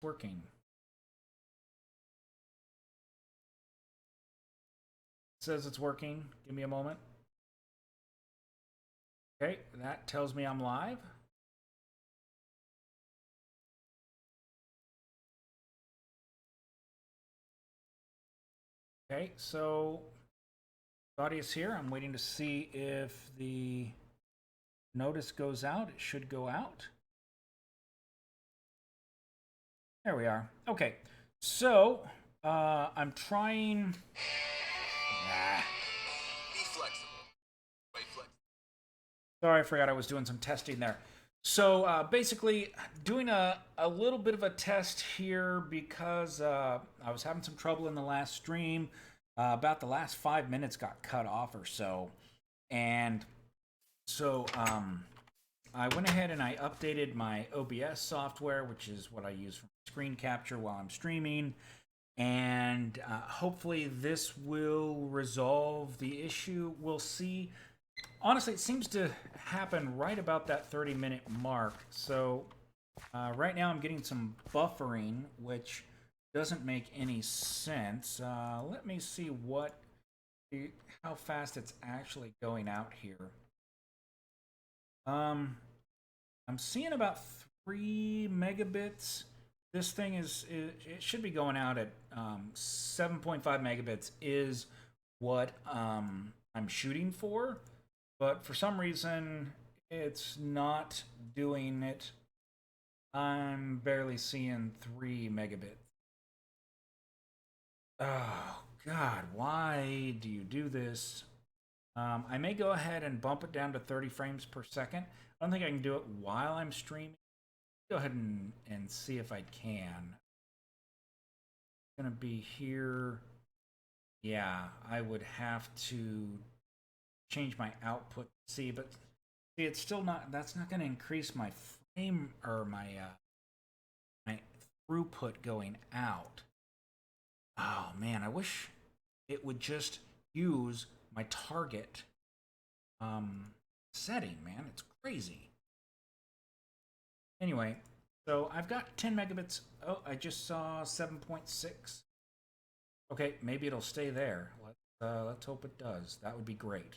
working. It says it's working. Give me a moment. Okay, that tells me I'm live. Okay, so Claudia's here. I'm waiting to see if the notice goes out. It should go out. There we are. Okay, so I'm trying. Be flexible. Be flexible. Sorry, I forgot I was doing some testing there. So basically, doing a little bit of a test here because I was having some trouble in the last stream. About the last 5 minutes got cut off or so. And so I went ahead and I updated my OBS software, which is what I use for screen capture while I'm streaming. And hopefully this will resolve the issue. We'll see. Honestly, it seems to happen right about that 30-minute mark. So right now I'm getting some buffering, which doesn't make any sense. Let me see how fast it's actually going out here. I'm seeing about 3 megabits. This thing it should be going out at 7.5 megabits is what I'm shooting for. But for some reason, it's not doing it. I'm barely seeing 3 megabits. Oh, God, why do you do this? I may go ahead and bump it down to 30 frames per second. I don't think I can do it while I'm streaming. Go ahead and see if I can. It's going to be here. Yeah, I would have to change my output. See, but see, it's still not. That's not going to increase my frame or my throughput going out. Oh man, I wish it would just use my target setting. Man, it's crazy. Anyway, so I've got 10 megabits. Oh, I just saw 7.6. Okay, maybe it'll stay there. Let's hope it does. That would be great.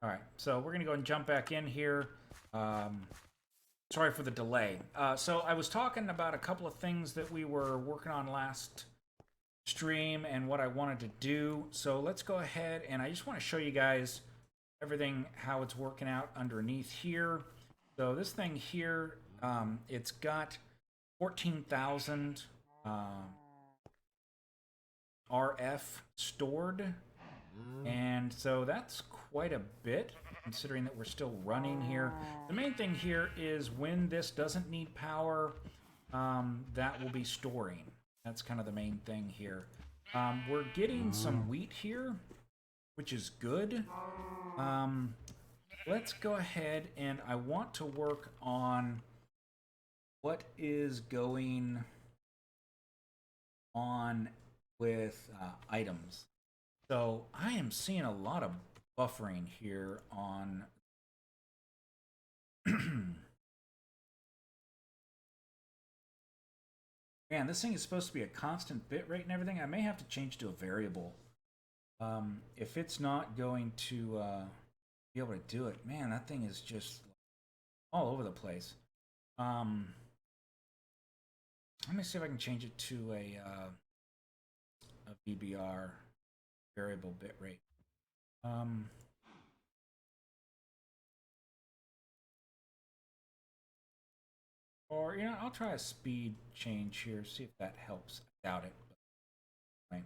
All right, so we're gonna go and jump back in here. Sorry for the delay. So I was talking about a couple of things that we were working on last stream and what I wanted to do. So let's go ahead and I just want to show you guys everything, how it's working out underneath here. So this thing here, it's got 14,000 RF stored. And so that's quite a bit, considering that we're still running here. The main thing here is when this doesn't need power, that will be storing. That's kind of the main thing here. We're getting some wheat here, which is good. Let's go ahead and I want to work on what is going on with items. So I am seeing a lot of buffering here on man, this thing is supposed to be a constant bit rate and everything. I may have to change to a variable. If it's not going to be able to do it, man, that thing is just all over the place. Let me see if I can change it to a VBR variable bit rate. Or, you know, I'll try a speed change here, see if that helps. I doubt it. But, right.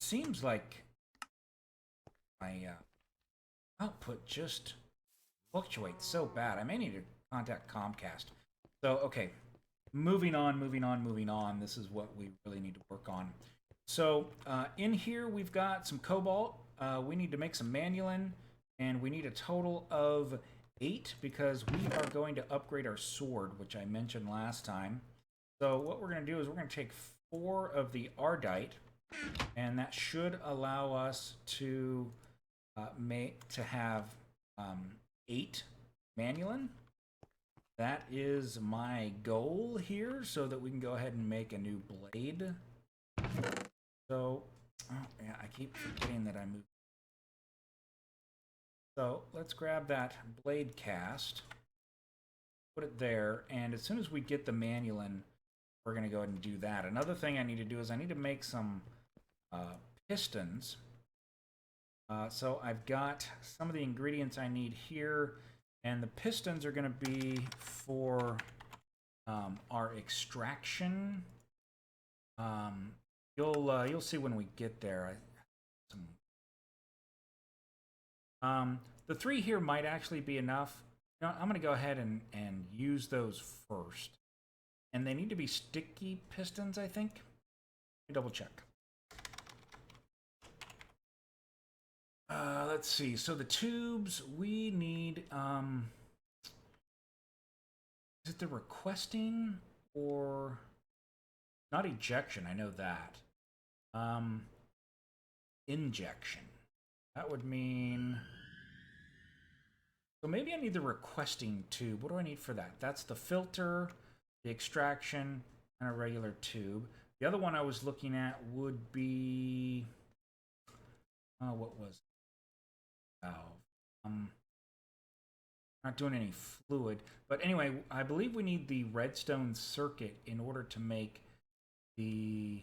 Seems like my output just fluctuates so bad. I may need to contact Comcast. So, okay. Moving on. This is what we really need to work on. So, in here, we've got some cobalt. We need to make some manulin. And we need a total of 8 because we are going to upgrade our sword, which I mentioned last time. So what we're going to do is we're going to take 4 of the ardite, and that should allow us to have 8 manulin. that is my goal here, so that we can go ahead and make a new blade. So, oh yeah, I keep forgetting that I moved. So let's grab that blade cast, put it there, and as soon as we get the manulin, we're going to go ahead and do that. Another thing I need to do is I need to make some pistons. So I've got some of the ingredients I need here, and the pistons are going to be for our extraction. You'll see when we get there. The 3 here might actually be enough. You know, I'm going to go ahead and use those first. And they need to be sticky pistons, I think. Let me double check. Let's see. So the tubes, we need... is it the requesting or... Not ejection, I know that. Injection. That would mean... So maybe I need the requesting tube. What do I need for that? That's the filter, the extraction, and a regular tube. The other one I was looking at would be... what was it? Not doing any fluid. But anyway, I believe we need the redstone circuit in order to make the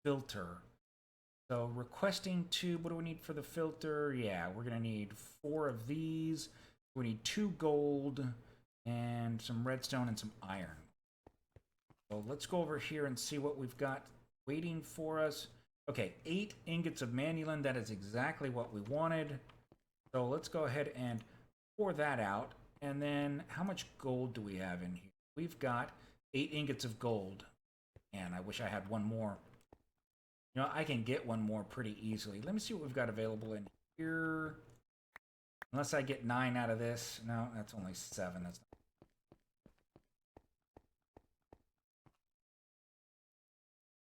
filter. So requesting tube, what do we need for the filter? Yeah, we're going to need 4 of these. We need 2 gold and some redstone and some iron. So let's go over here and see what we've got waiting for us. Okay, 8 ingots of manulin. That is exactly what we wanted. So let's go ahead and pour that out. And then how much gold do we have in here? We've got 8 ingots of gold. And I wish I had one more. You know, I can get one more pretty easily. Let me see what we've got available in here. Unless I get 9 out of this. No, that's only 7. That's not...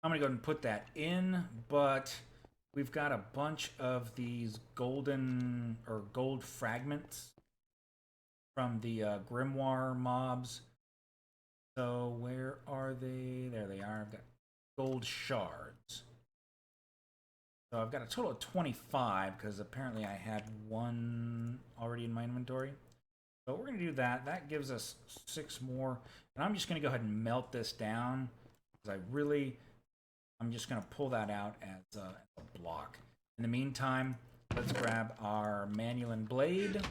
I'm going to go ahead and put that in, but we've got a bunch of these golden or gold fragments from the grimoire mobs. So where are they? There they are. I've got gold shards. So I've got a total of 25 because apparently I had 1 already in my inventory. So we're going to do that. That gives us 6 more. And I'm just going to go ahead and melt this down because I'm just going to pull that out as a block. In the meantime, let's grab our manulin blade.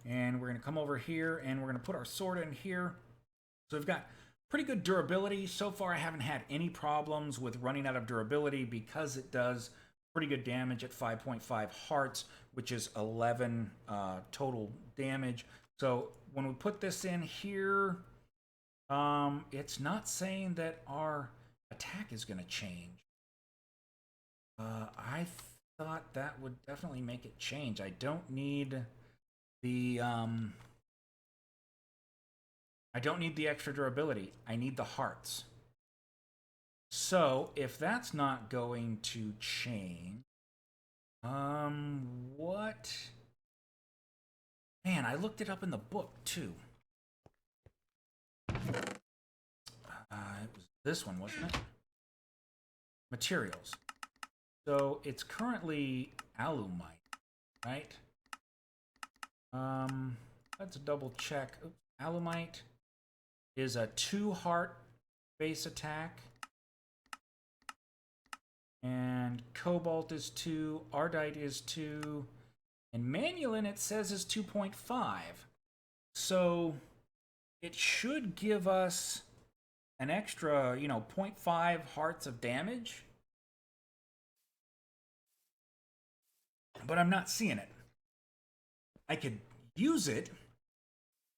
And we're going to come over here and we're going to put our sword in here. So we've got pretty good durability. So far, I haven't had any problems with running out of durability because it does pretty good damage at 5.5 hearts, which is 11 total damage. So when we put this in here, it's not saying that our attack is going to change. I thought that would definitely make it change. I don't need the extra durability. I need the hearts. So if that's not going to change, what? Man, I looked it up in the book too. It was this one, wasn't it? Materials. So it's currently alumite, right? Let's double check. Oops. Alumite is a 2-heart base attack. And cobalt is 2, ardite is 2, and manulin it says is 2.5. So it should give us an extra, 0.5 hearts of damage. But I'm not seeing it. I could use it,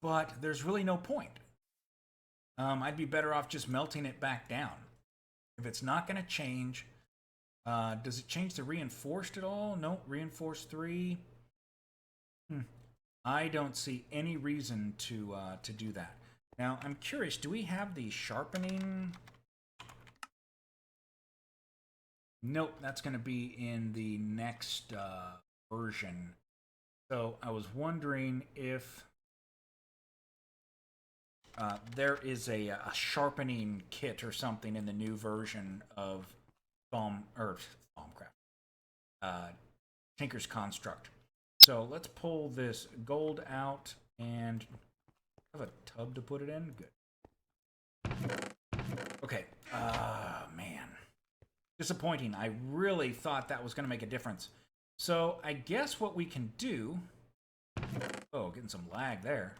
but there's really no point. I'd be better off just melting it back down. If it's not going to change, does it change the reinforced at all? No, reinforced 3. I don't see any reason to do that. Now, I'm curious, do we have the sharpening? Nope, that's going to be in the next version. So I was wondering if there is a sharpening kit or something in the new version of Thaumcraft, Tinker's Construct. So let's pull this gold out and have a tub to put it in. Good. Okay. Man. Disappointing. I really thought that was going to make a difference. So I guess what we can do... Oh, getting some lag there.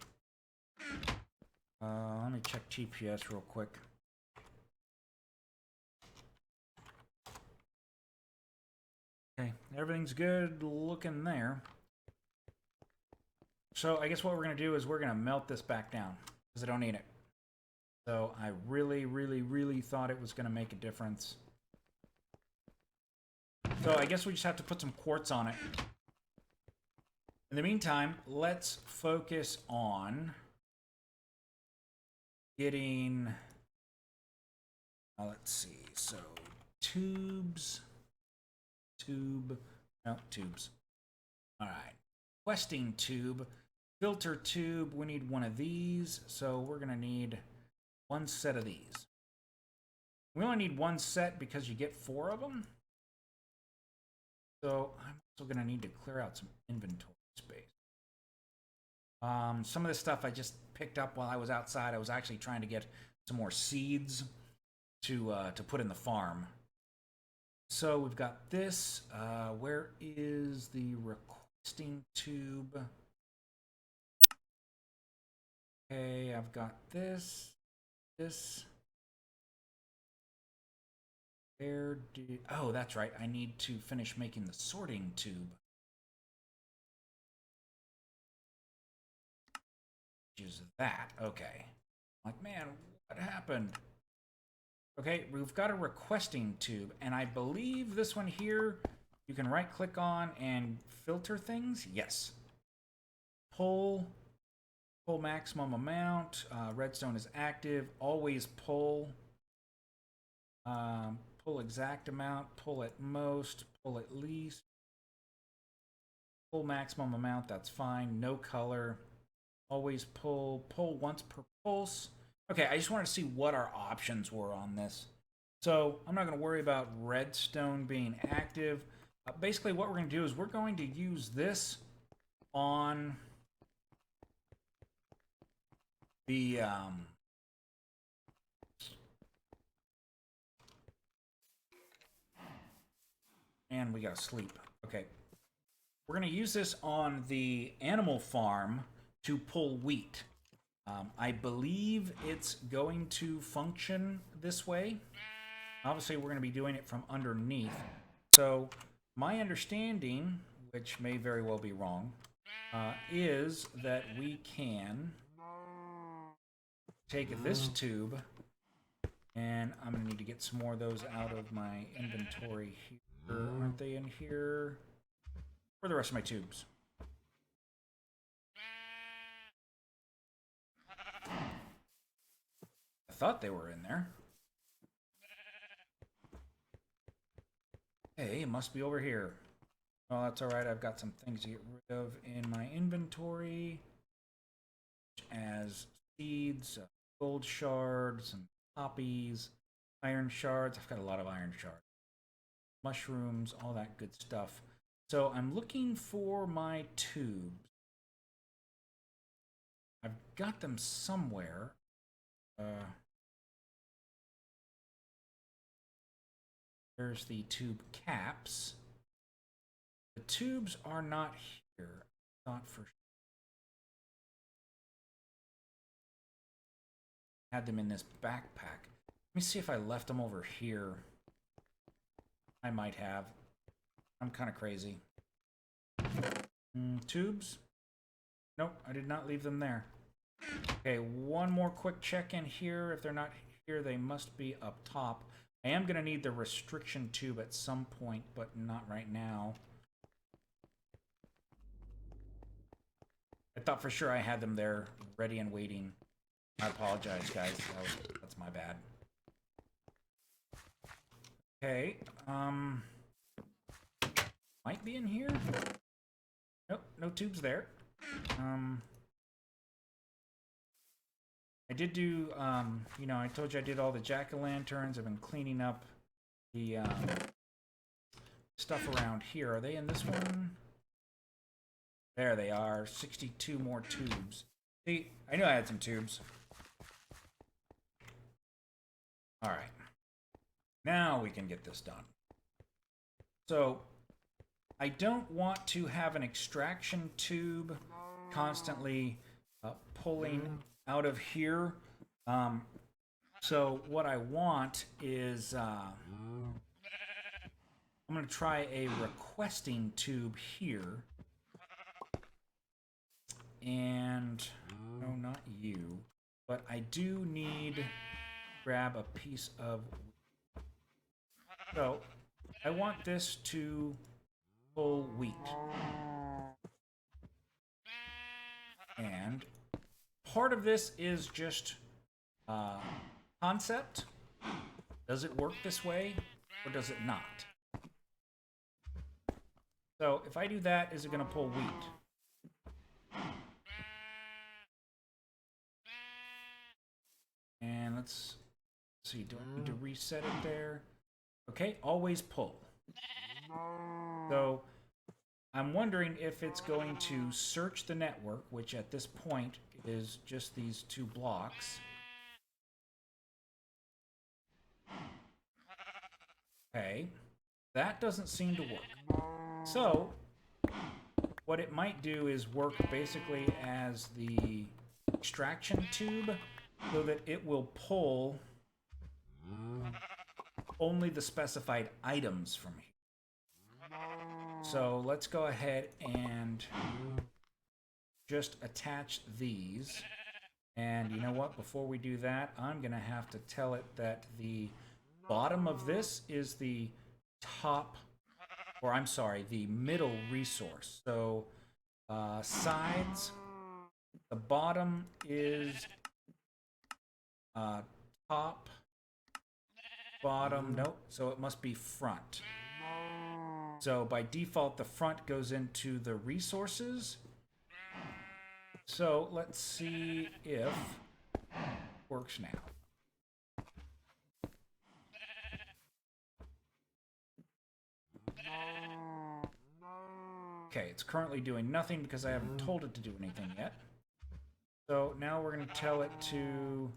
Let me check GPS real quick. Okay, everything's good looking there. So I guess what we're going to do is we're going to melt this back down because I don't need it. So I really thought it was going to make a difference. So I guess we just have to put some quartz on it. In the meantime, let's focus on getting, let's see, so tubes, tubes. All right, questing tube, filter tube, we need one of these, so we're gonna need one set of these. We only need one set because you get 4 of them. So I'm also gonna need to clear out some inventory space. Some of this stuff I just picked up while I was outside. I was actually trying to get some more seeds to put in the farm. So we've got this. Where is the requesting tube? Okay, I've got this. Where did... Oh, that's right. I need to finish making the sorting tube. Use that. Okay. Like, man, what happened? Okay, we've got a requesting tube, and I believe this one here you can right click on and filter things. Yes. Pull maximum amount. Redstone is active. Always pull. Pull exact amount. Pull at most. Pull at least. Pull maximum amount. That's fine. No color. Always pull once per pulse. Okay, I just wanted to see what our options were on this. So I'm not going to worry about redstone being active. Basically, what we're going to do is we're going to use this on the and we gotta sleep. Okay, we're going to use this on the animal farm to pull wheat. I believe it's going to function this way. Obviously, we're going to be doing it from underneath. So my understanding, which may very well be wrong, is that we can take this tube, and I'm going to need to get some more of those out of my inventory here. Aren't they in here? Where are the rest of my tubes? I thought they were in there. Hey, it must be over here. Well, that's alright. I've got some things to get rid of in my inventory. As seeds, gold shards, some poppies, iron shards. I've got a lot of iron shards. Mushrooms, all that good stuff. So I'm looking for my tubes. I've got them somewhere. There's the tube caps. The tubes are not here. Not for sure. Had them in this backpack. Let me see if I left them over here. I might have. I'm kind of crazy. Tubes? Nope, I did not leave them there. Okay, one more quick check in here. If they're not here, they must be up top. I am going to need the restriction tube at some point, but not right now. I thought for sure I had them there, ready and waiting. I apologize, guys. That's my bad. Okay, might be in here. Nope, no tubes there. I did do, you know, I told you I did all the jack-o'-lanterns. I've been cleaning up the stuff around here. Are they in this one? There they are. 62 more tubes. See, I knew I had some tubes. All right. Now we can get this done. So, I don't want to have an extraction tube constantly pulling out of here. So what I want is I'm going to try a requesting tube here. And no, not you, but I do need to grab a piece of. So I want this to pull wheat. And part of this is just concept. Does it work this way or does it not? So if I do that, is it going to pull wheat? And let's see, do I need to reset it there? Okay, always pull. So I'm wondering if it's going to search the network, which at this point is just these 2 blocks. Okay, that doesn't seem to work. So what it might do is work basically as the extraction tube so that it will pull only the specified items from here. So let's go ahead and just attach these. And you know what? Before we do that, I'm going to have to tell it that the bottom of this is the top, or I'm sorry, the middle resource. So sides, the bottom is top, bottom, nope, so it must be front. So by default, the front goes into the resources. So let's see if it works now. Okay, it's currently doing nothing because I haven't told it to do anything yet. So now we're going to tell it to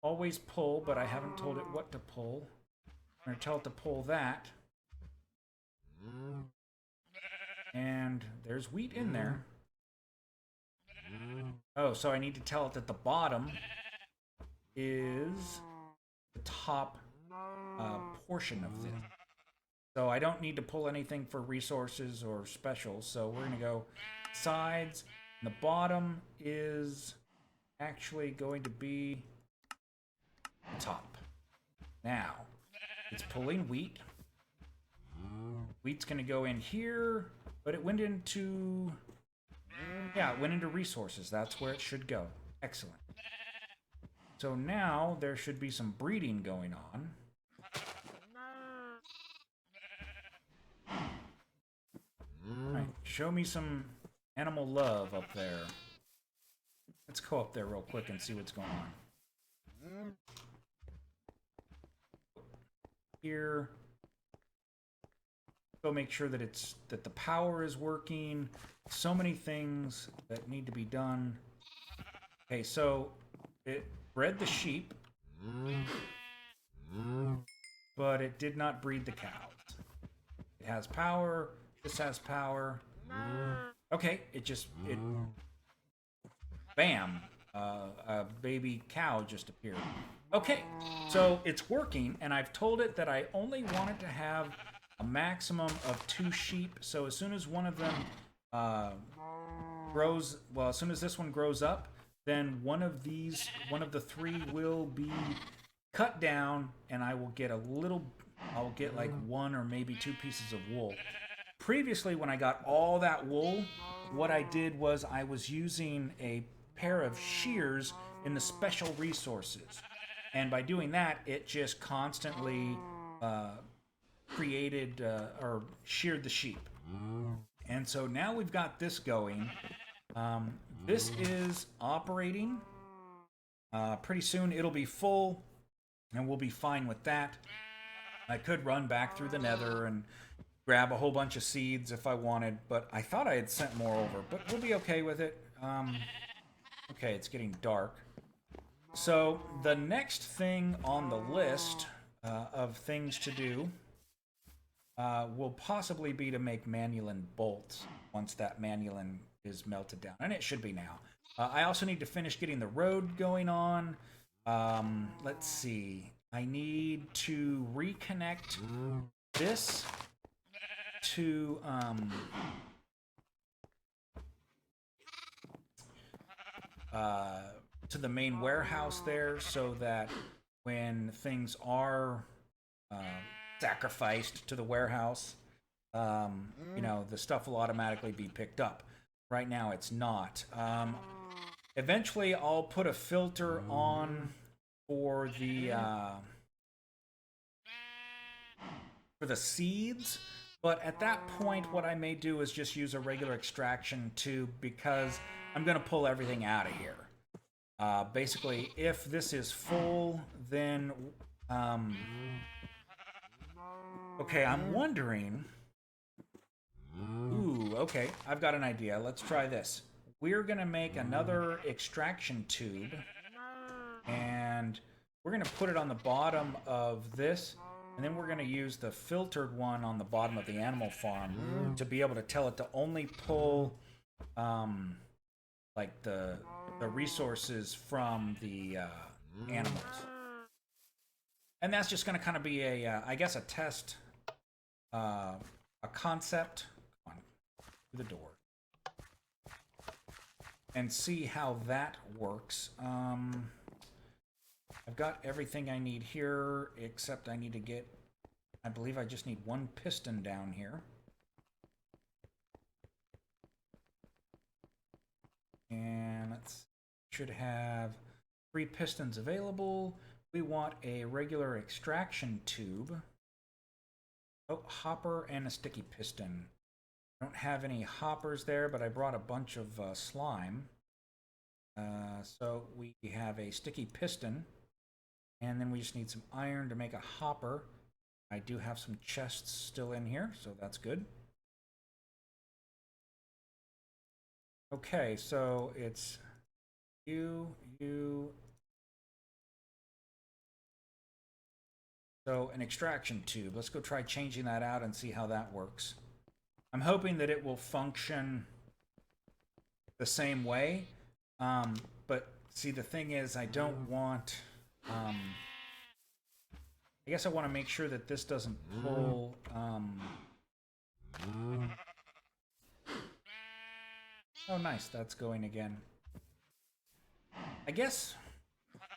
always pull, but I haven't told it what to pull. I'm going to tell it to pull that. And there's wheat in there. Oh, so I need to tell it that the bottom is the top portion of this. So I don't need to pull anything for resources or specials. So we're going to go sides. And the bottom is actually going to be the top. Now, it's pulling wheat. Wheat's going to go in here, but it went into... Yeah, it went into resources. That's where it should go. Excellent. So now there should be some breeding going on. Alright, show me some animal love up there. Let's go up there real quick and see what's going on. Here. Go make sure that that the power is working. So many things that need to be done. Okay, so it bred the sheep, but it did not breed the cows. It has power. This has power. Okay, bam, a baby cow just appeared. Okay, so it's working, and I've told it that I only want it to have a maximum of 2 sheep. So as soon as one of them grows, well, as soon as this one grows up, then one of the 3 will be cut down, and I will get I'll get like 1 or maybe 2 pieces of wool. Previously, when I got all that wool, what I did was I was using a pair of shears in the special resources. And by doing that, it just constantly created or sheared the sheep. And so now we've got this going. This is operating. Pretty soon it'll be full, and we'll be fine with that. I could run back through the nether and grab a whole bunch of seeds if I wanted, but I thought I had sent more over, but we'll be okay with it. Okay, it's getting dark. So the next thing on the list of things to do will possibly be to make manulin bolts once that manulin is melted down, and it should be now. I also need to finish getting the road going on. Let's see. I need to reconnect this to the main warehouse there, so that when things are sacrificed to the warehouse, you know, the stuff will automatically be picked up. Right now it's not. Eventually I'll put a filter on for the seeds, but at that point what I may do is just use a regular extraction tube, because I'm going to pull everything out of here. Basically, if this is full, then okay, I'm wondering. Ooh, okay, I've got an idea. Let's try this. We're gonna make another extraction tube, and we're gonna put it on the bottom of this, and then we're gonna use the filtered one on the bottom of the animal farm to be able to tell it to only pull like the resources from the animals. And that's just gonna kind of be a I guess a test, a concept. Come on, through the door. And see how that works. I've got everything I need here, except I need to get, I believe I just need one piston down here. And let's, should have 3 pistons available. We want a regular extraction tube. Oh, hopper and a sticky piston. I don't have any hoppers there, but I brought a bunch of slime. So we have a sticky piston, and then we just need some iron to make a hopper. I do have some chests still in here, so that's good. Okay, so it's you. So an extraction tube. Let's go try changing that out and see how that works. I'm hoping that it will function the same way, but see, the thing is, I don't want, I guess I want to make sure that this doesn't pull, oh nice, that's going again. I guess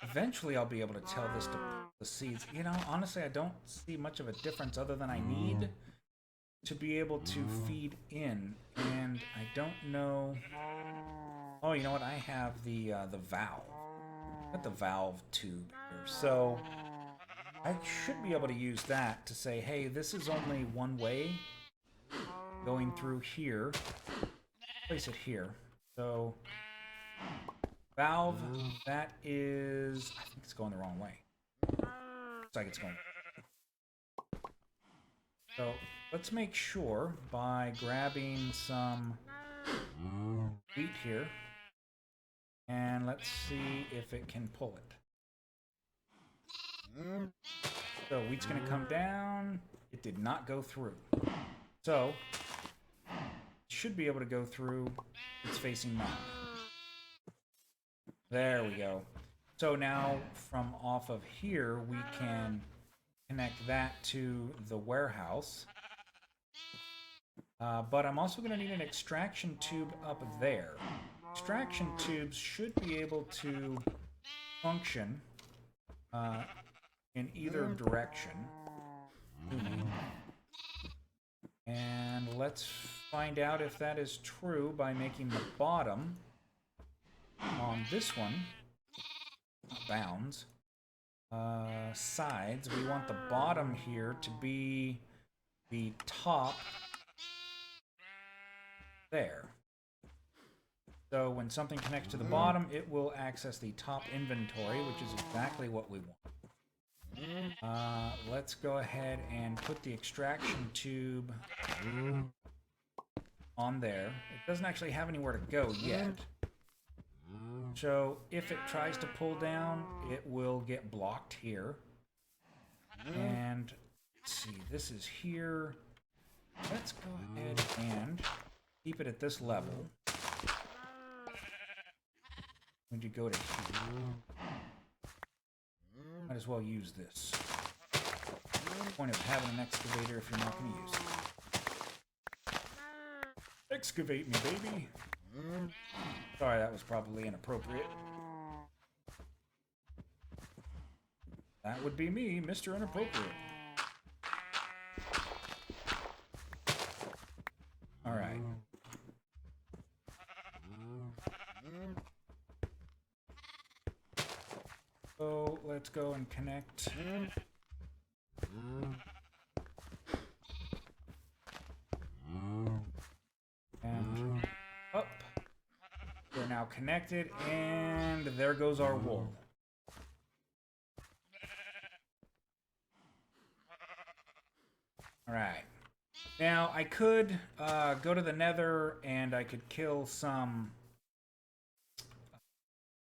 eventually I'll be able to tell this to the seeds. You know, honestly, I don't see much of a difference other than I need to be able to feed in, and I don't know. Oh, you know what? I have the valve. Got the valve tube here, so I should be able to use that to say, hey, this is only one way going through here. Place it here. So valve, that is, I think it's going the wrong way. Looks like it's going. So let's make sure by grabbing some wheat here, and let's see if it can pull it. So wheat's going to come down. It did not go through. So it should be able to go through. It's facing north. There we go. So now from off of here, we can connect that to the warehouse. But I'm also going to need an extraction tube up there. Extraction tubes should be able to function in either direction. And let's find out if that is true by making the bottom on this one bounds. Sides, we want the bottom here to be the top there. So when something connects to the bottom, it will access the top inventory, which is exactly what we want. Let's go ahead and put the extraction tube on there. It doesn't actually have anywhere to go yet. So if it tries to pull down, it will get blocked here. And let's see, this is here. Let's go ahead and keep it at this level. When you go to here, might as well use this. What's the point of having an excavator if you're not going to use it? Excavate me, baby. Sorry, that was probably inappropriate. That would be me, Mr. Inappropriate. All right. So let's go and connect. And up. We're now connected, and there goes our wool. All right. Now, I could go to the nether, and I could kill some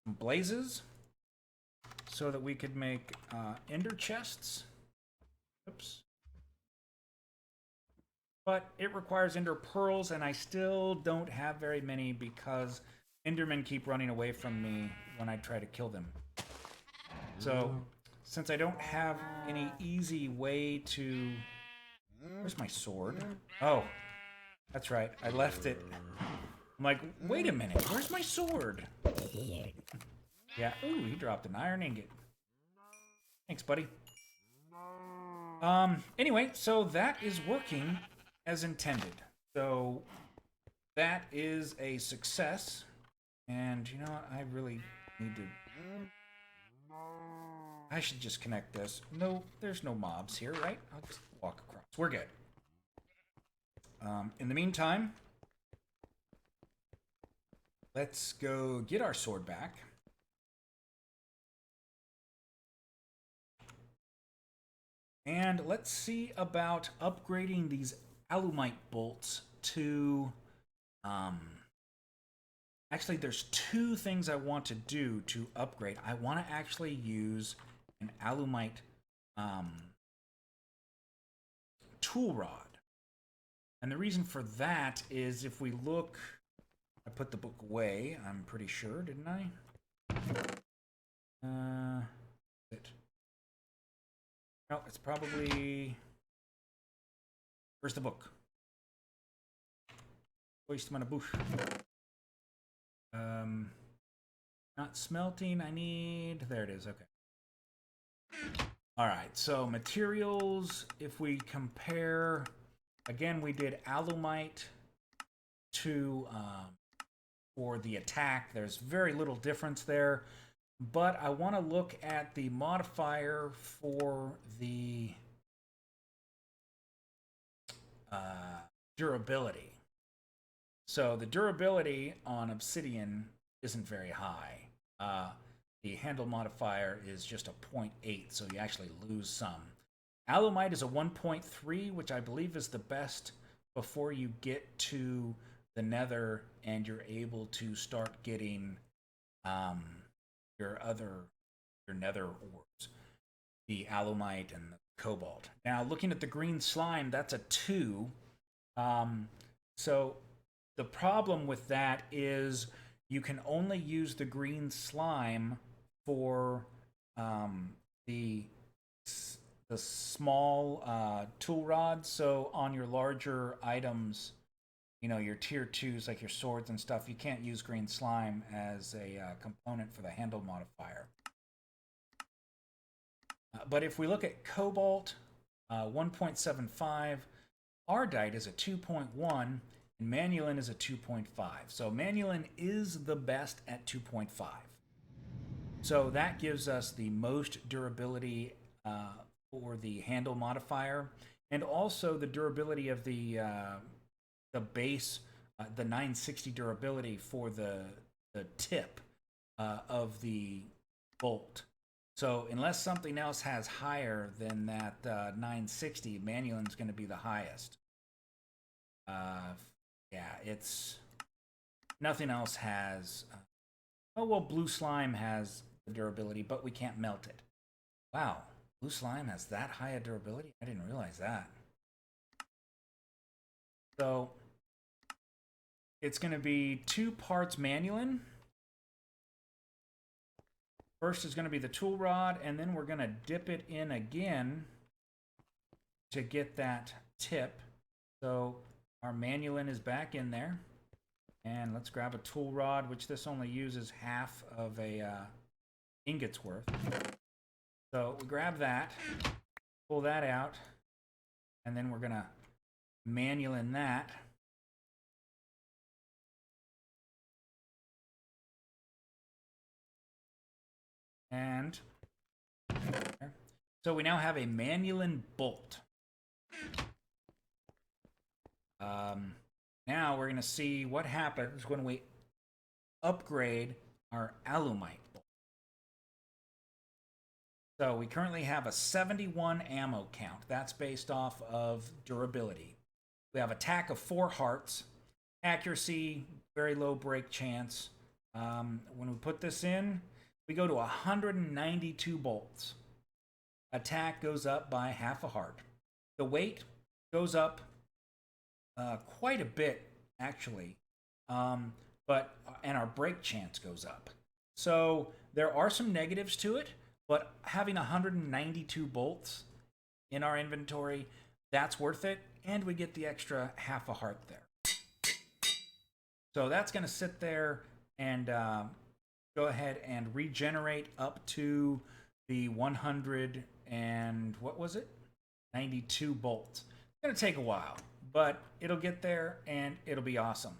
blazes so that we could make ender chests. Oops. But it requires ender pearls, and I still don't have very many because endermen keep running away from me when I try to kill them. So, since I don't have any easy way to... Where's my sword? Oh, that's right. I left it. I'm like, wait a minute. Where's my sword? Yeah. Ooh, he dropped an iron ingot. Thanks, buddy. Anyway, so that is working as intended. So that is a success. And you know what? I really need to... I should just connect this. No, there's no mobs here, right? I'll just walk across. We're good. In the meantime, let's go get our sword back. And let's see about upgrading these alumite bolts to... Actually, there's two things I want to do to upgrade. I want to actually use an alumite tool rod. And the reason for that is if we look... I put the book away, I'm pretty sure, didn't I? No, it's probably... Where's the book? Waste my bush. Not smelting, I need... There it is, okay. Alright, so materials, if we compare... Again, we did alumite to... for the attack, there's very little difference there. But I want to look at the modifier for the durability. So the durability on obsidian isn't very high. The handle modifier is just a 0.8, so you actually lose some. Alumite is a 1.3, which I believe is the best before you get to the nether and you're able to start getting your nether ores, the alumite and the cobalt. Now, looking at the green slime, that's a 2. So the problem with that is you can only use the green slime for the small tool rods. So on your larger items, you know, your tier 2s like your swords and stuff, you can't use green slime as a component for the handle modifier. But if we look at cobalt, 1.75, ardite is a 2.1, and manulin is a 2.5. So manulin is the best at 2.5. So that gives us the most durability for the handle modifier, and also the durability of the base the 960 durability for the tip of the bolt. So unless something else has higher than that 960, Manulin's going to be the highest. Yeah, it's nothing else has. Oh well, blue slime has the durability, but we can't melt it. Wow, blue slime has that high a durability? I didn't realize that. So it's going to be 2 parts Manulin. First is going to be the tool rod, and then we're going to dip it in again to get that tip. So our Manulin is back in there. And let's grab a tool rod, which this only uses half of a ingot's worth. So we grab that, pull that out, and then we're going to Manulin that. And so we now have a Manulin bolt. Now we're going to see what happens when we upgrade our alumite bolt. So we currently have a 71 ammo count. That's based off of durability. We have attack of 4 hearts, accuracy, very low break chance. When we put this in, we go to 192 bolts. Attack goes up by half a heart. The weight goes up quite a bit, actually, and our break chance goes up. So there are some negatives to it, but having 192 bolts in our inventory, that's worth it, and we get the extra half a heart there. So that's going to sit there and go ahead and regenerate up to the 100 and what was it? 92 bolts. It's going to take a while, but it'll get there and it'll be awesome.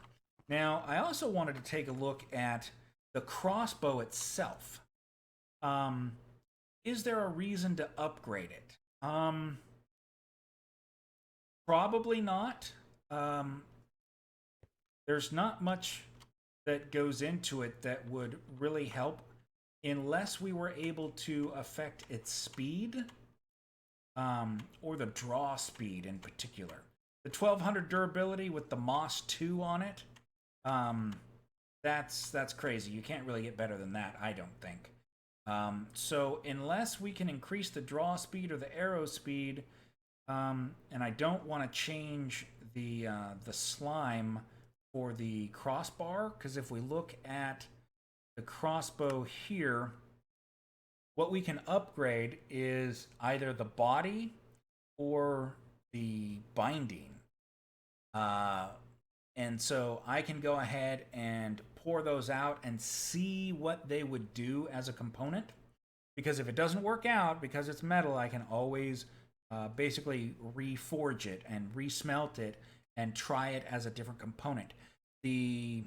Now, I also wanted to take a look at the crossbow itself. Is there a reason to upgrade it? Probably not. There's not much that goes into it that would really help unless we were able to affect its speed or the draw speed in particular. The 1200 durability with the Moss 2 on it, that's crazy. You can't really get better than that, I don't think. So unless we can increase the draw speed or the arrow speed, and I don't want to change the slime for the crossbar, because if we look at the crossbow here, what we can upgrade is either the body or the binding. And so I can go ahead and pour those out and see what they would do as a component. Because if it doesn't work out, because it's metal, I can always basically reforge it and resmelt it and try it as a different component. The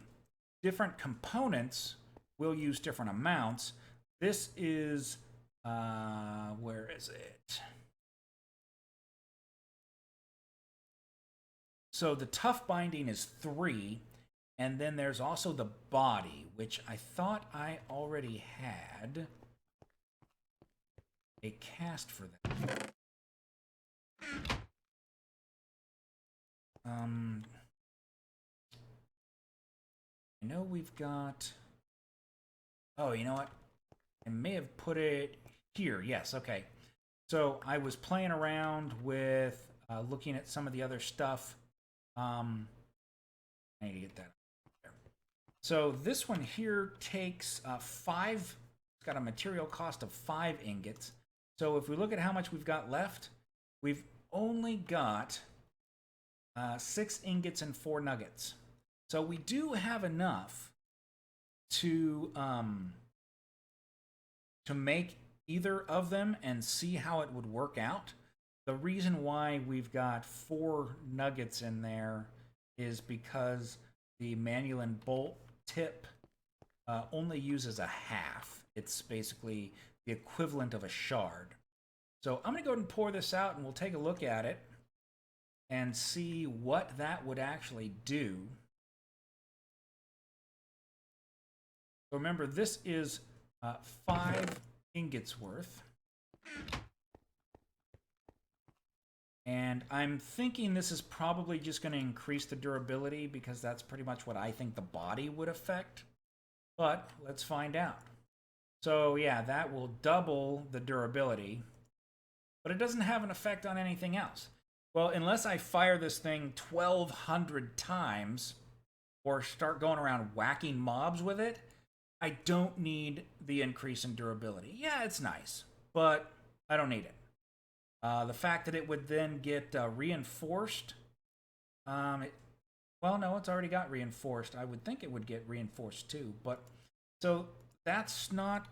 different components will use different amounts. This is, where is it? So the tough binding is 3, and then there's also the body, which I thought I already had a cast for that. I know we've got... Oh, you know what? I may have put it here. Yes, okay. So I was playing around with looking at some of the other stuff. I need to get that there. So this one here takes 5. It's got a material cost of 5 ingots. So if we look at how much we've got left, we've only got 6 ingots and 4 nuggets. So we do have enough to make either of them and see how it would work out. The reason why we've got 4 nuggets in there is because the Manulin bolt tip only uses a half. It's basically the equivalent of a shard. So I'm going to go ahead and pour this out and we'll take a look at it and see what that would actually do. So remember, this is 5 ingots worth. And I'm thinking this is probably just going to increase the durability because that's pretty much what I think the body would affect. But let's find out. So yeah, that will double the durability, but it doesn't have an effect on anything else. Well, unless I fire this thing 1,200 times or start going around whacking mobs with it, I don't need the increase in durability. Yeah, it's nice, but I don't need it. The fact that it would then get reinforced, well, no, it's already got reinforced. I would think it would get reinforced too, but so that's not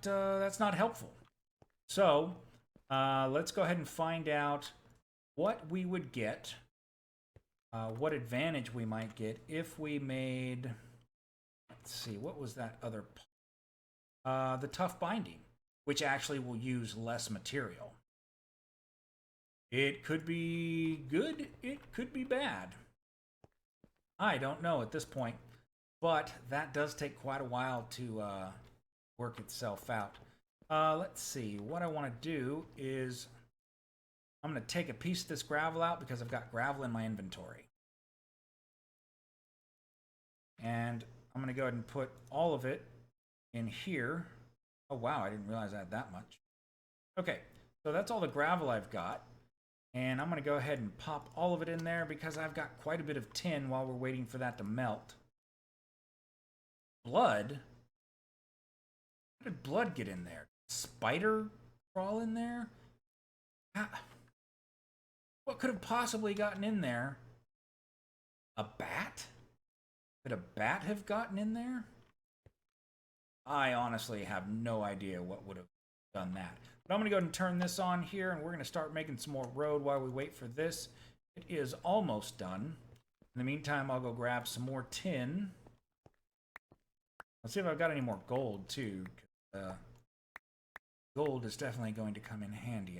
helpful. So let's go ahead and find out what we would get, what advantage we might get if we made. Let's see, what was that other? The tough binding, which actually will use less material. It could be good, it could be bad. I don't know at this point, but that does take quite a while to work itself out. Let's see, what I want to do is I'm going to take a piece of this gravel out because I've got gravel in my inventory. And I'm going to go ahead and put all of it in here. Oh wow, I didn't realize I had that much. Okay, so that's all the gravel I've got. And I'm going to go ahead and pop all of it in there because I've got quite a bit of tin while we're waiting for that to melt. Blood? How did blood get in there? Spider crawl in there? What could have possibly gotten in there? A bat? Could a bat have gotten in there? I honestly have no idea what would have done that. But I'm going to go ahead and turn this on here, and we're going to start making some more road while we wait for this. It is almost done. In the meantime, I'll go grab some more tin. Let's see if I've got any more gold, too. Gold is definitely going to come in handy,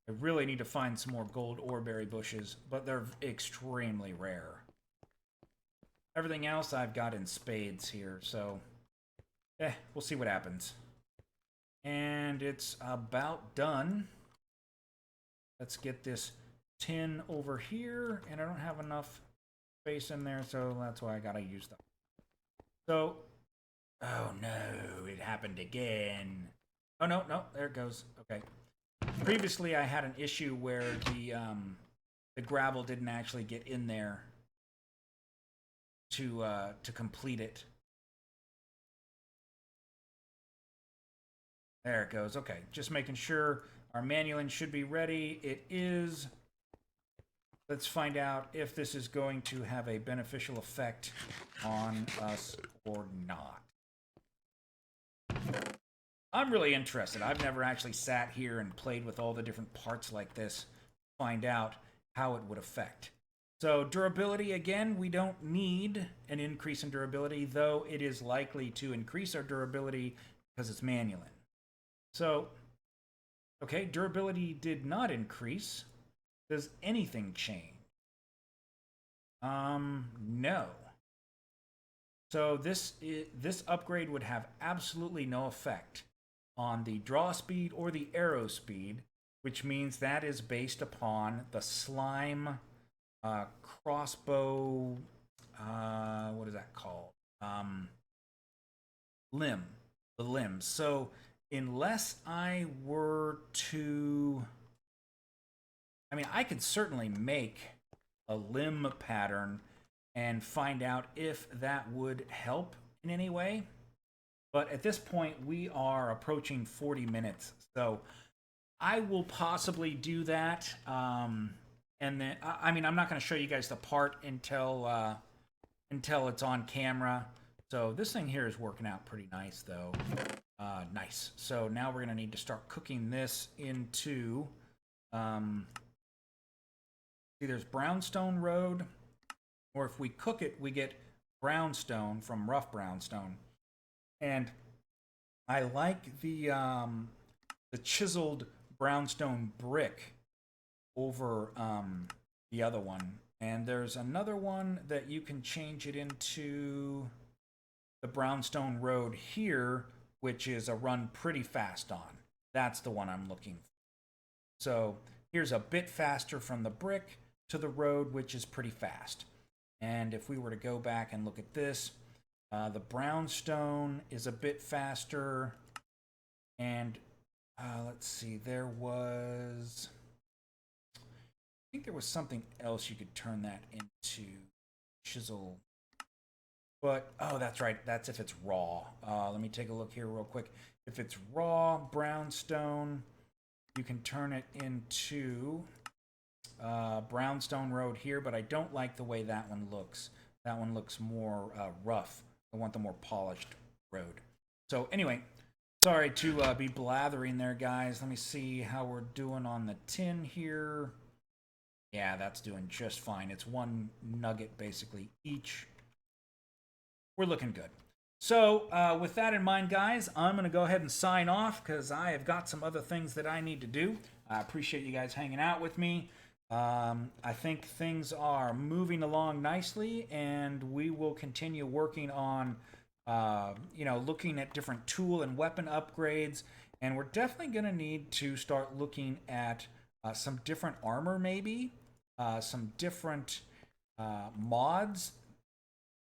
I really need to find some more gold oreberry bushes, but they're extremely rare. Everything else I've got in spades here, so we'll see what happens. And it's about done. Let's get this tin over here, and I don't have enough space in there, so that's why I gotta use them. So, oh no, it happened again. Oh no, there it goes. Okay. Previously, I had an issue where the gravel didn't actually get in there to complete it. There it goes. Okay, just making sure our manual should be ready. It is. Let's find out if this is going to have a beneficial effect on us or not. I'm really interested. I've never actually sat here and played with all the different parts like this to find out how it would affect. So durability, again, we don't need an increase in durability, though it is likely to increase our durability because it's manual. So, okay, durability did not increase. Does anything change? No. So this upgrade would have absolutely no effect on the draw speed or the arrow speed, which means that is based upon the slime crossbow, what is that called? The limb. So unless I were to, I mean, I could certainly make a limb pattern and find out if that would help in any way. But at this point, we are approaching 40 minutes. So I will possibly do that. And then, I mean, I'm not going to show you guys the part until it's on camera. So this thing here is working out pretty nice, though. Nice. So now we're going to need to start cooking this into... see, there's brownstone road. Or if we cook it, we get brownstone from rough brownstone. And I like the chiseled brownstone brick over the other one. And there's another one that you can change it into the brownstone road here, which is a run pretty fast on. That's the one I'm looking for. So here's a bit faster from the brick to the road, which is pretty fast. And if we were to go back and look at this, the brownstone is a bit faster. And let's see, I think there was something else you could turn that into. Chisel. But, oh, that's right. That's if it's raw. Let me take a look here real quick. If it's raw brownstone, you can turn it into brownstone road here, but I don't like the way that one looks. That one looks more rough. I want the more polished road. So anyway, sorry to be blathering there, guys. Let me see how we're doing on the tin here. Yeah, that's doing just fine. It's one nugget basically each. We're looking good. So with that in mind, guys, I'm going to go ahead and sign off because I have got some other things that I need to do. I appreciate you guys hanging out with me. I think things are moving along nicely, and we will continue working on, looking at different tool and weapon upgrades. And we're definitely going to need to start looking at some different armor, maybe some different mods.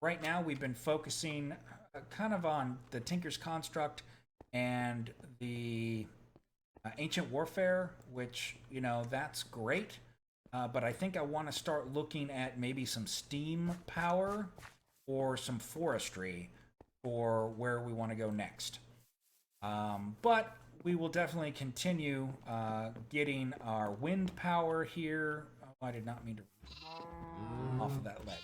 Right now, we've been focusing kind of on the Tinker's Construct and the Ancient Warfare, which, that's great. But I think I want to start looking at maybe some steam power or some forestry for where we want to go next. But we will definitely continue getting our wind power here. Oh, I did not mean to off of that leg.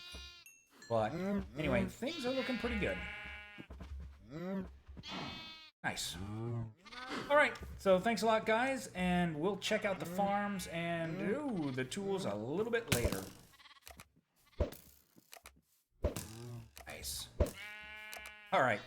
But anyway, things are looking pretty good. Nice. All right, so thanks a lot, guys, and we'll check out the farms and the tools a little bit later. Nice. All right.